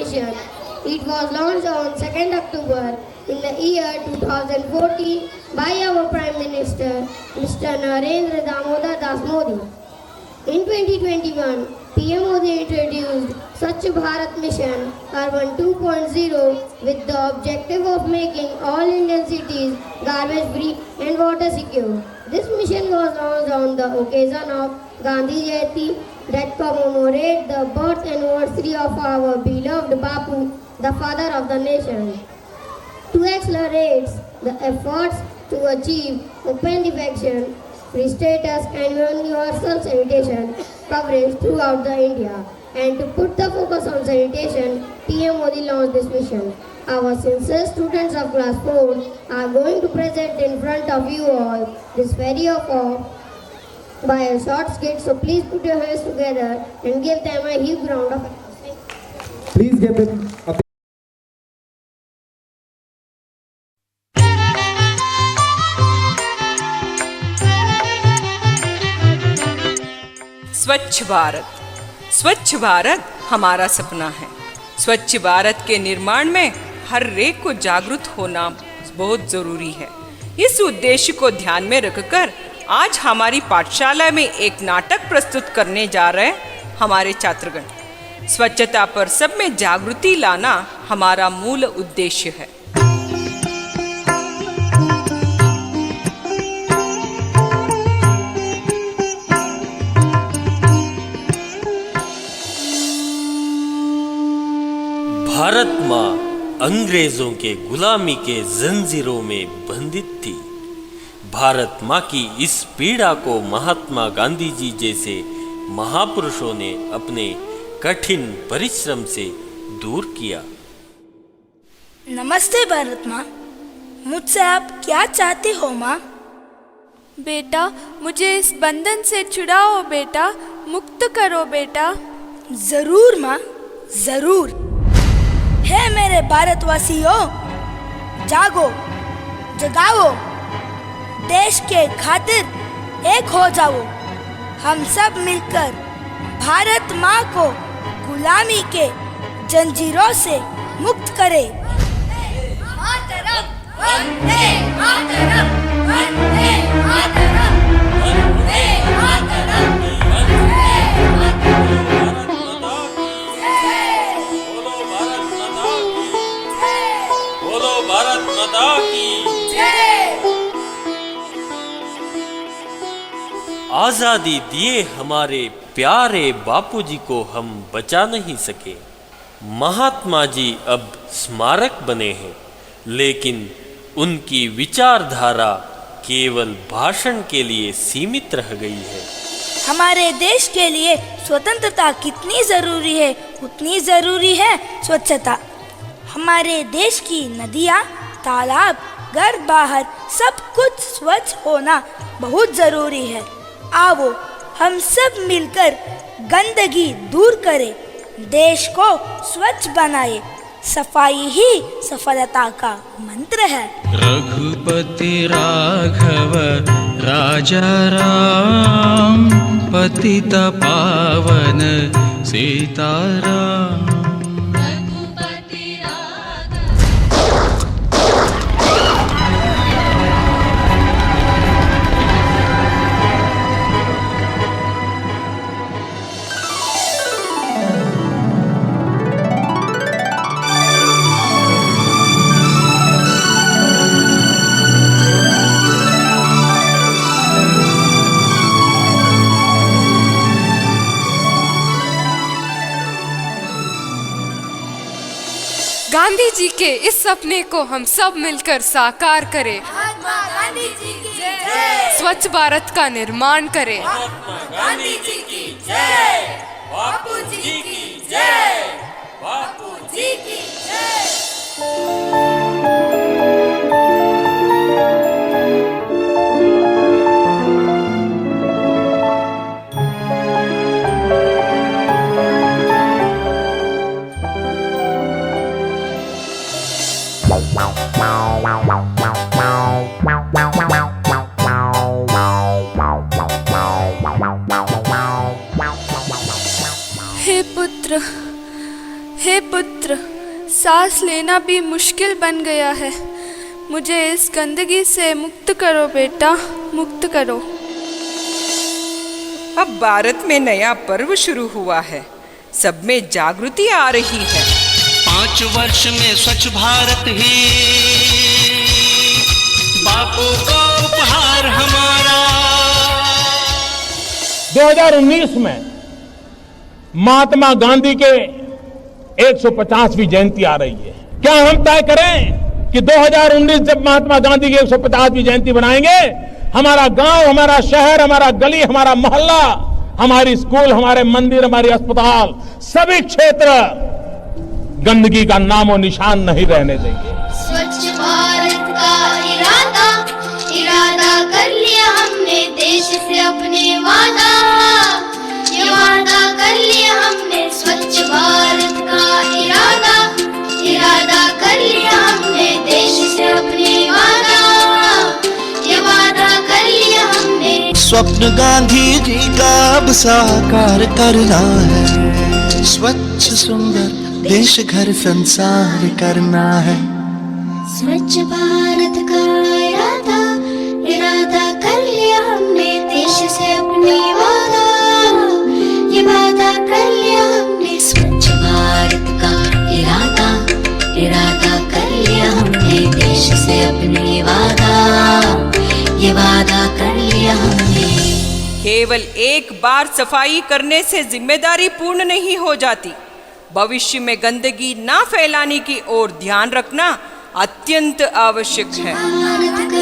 mission. It was launched on 2nd October in the year 2014 by our Prime Minister, Mr. Narendra Damodar Das Modi. In 2021, PM Modi introduced Swachh Bharat Mission Urban 2.0 with the objective of making all Indian cities garbage-free and water secure. This mission was launched on the occasion of Gandhi Jayanti that commemorates the birth anniversary of our beloved Bapu, the father of the nation. To accelerate the efforts to achieve open defecation, free status and universal sanitation coverage throughout the India. And to put the focus on sanitation, PM Modi launched this mission. Our sincere students of class 4 are going to present in front of you all this very offer by a short skit. So please put your hands together and give them a huge round of applause. Please give them a स्वच्छ भारत हमारा सपना है। स्वच्छ भारत के निर्माण में हर एक को जागरूक होना बहुत जरूरी है। इस उद्देश्य को ध्यान में रखकर आज हमारी पाठशाला में एक नाटक प्रस्तुत करने जा रहे हैं हमारे छात्रगण। स्वच्छता पर सब में जागृति लाना हमारा मूल उद्देश्य है। भारत माँ अंग्रेजों के गुलामी के जंजीरों में बंधित थी। भारत माँ की इस पीड़ा को महात्मा गांधी जी जैसे महापुरुषों ने अपने कठिन परिश्रम से दूर किया। नमस्ते भारत माँ, मुझसे आप क्या चाहते हो माँ? बेटा, मुझे इस बंधन से छुड़ाओ बेटा, मुक्त करो बेटा। जरूर माँ, जरूर। हे मेरे भारतवासियों, जागो, जगाओ, देश के खातिर एक हो जाओ। हम सब मिलकर भारत माँ को गुलामी के जंजीरों से मुक्त करें। मातरम, वंदे मातरम, वंदे मातरम, वंदे मातरम, वंदे मातरम। भारत माता की जय। आजादी दिए हमारे प्यारे बापूजी को हम बचा नहीं सके। महात्मा जी अब स्मारक बने हैं, लेकिन उनकी विचारधारा केवल भाषण के लिए सीमित रह गई है। हमारे देश के लिए स्वतंत्रता कितनी जरूरी है, उतनी जरूरी है स्वच्छता। हमारे देश की नदियाँ, तालाब, घर बाहर सब कुछ स्वच्छ होना बहुत जरूरी है। आओ हम सब मिलकर गंदगी दूर करें, देश को स्वच्छ बनाए। सफाई ही सफलता का मंत्र है। रघुपति राघव राजा राम, पतित पावन सीताराम। गांधी जी के इस सपने को हम सब मिलकर साकार करें। महात्मा गांधी जी की जय। स्वच्छ भारत का निर्माण करें। महात्मा गांधी जी की जय। बापू जी की जय। बापू जी की जय। हे हे पुत्र, सांस लेना भी मुश्किल बन गया है। मुझे इस गंदगी से मुक्त करो बेटा, मुक्त करो। अब भारत में नया पर्व शुरू हुआ है, सब में जागृति आ रही है। 5 वर्ष में स्वच्छ भारत ही बापू को उपहार हमारा। 2019 में महात्मा गांधी के 150वीं जयंती आ रही है। क्या हम तय करें कि 2019 जब महात्मा गांधी की 150वीं जयंती बनाएंगे, हमारा गांव, हमारा शहर, हमारा गली, हमारा मोहल्ला, हमारी स्कूल, हमारे मंदिर, हमारे अस्पताल, सभी क्षेत्र गंदगी का नामो निशान नहीं रहने देंगे। स्वच्छ भारत का इरादा कर लिया हमने, देश से अपने वादा, ये वादा कर लिया हमने। स्वच्छ भारत का इरादा कर लिया हमने, देश से अपने वादा, ये वादा कर लिया हमने। स्वप्न गांधी जी का अब साकार करना है, स्वच्छ सुंदर देश घर संसार करना है। स्वच्छ भारत का इरादा कर लिया हमने, देश से अपने वादा, ये वादा कर लिया हमने। स्वच्छ भारत का इरादा कर लिया हमने, देश से अपने वादा, ये वादा कर लिया हमने। केवल एक बार सफाई करने से जिम्मेदारी पूर्ण नहीं हो जाती। भविष्य में गंदगी ना फैलाने की ओर ध्यान रखना अत्यंत आवश्यक है। भारत का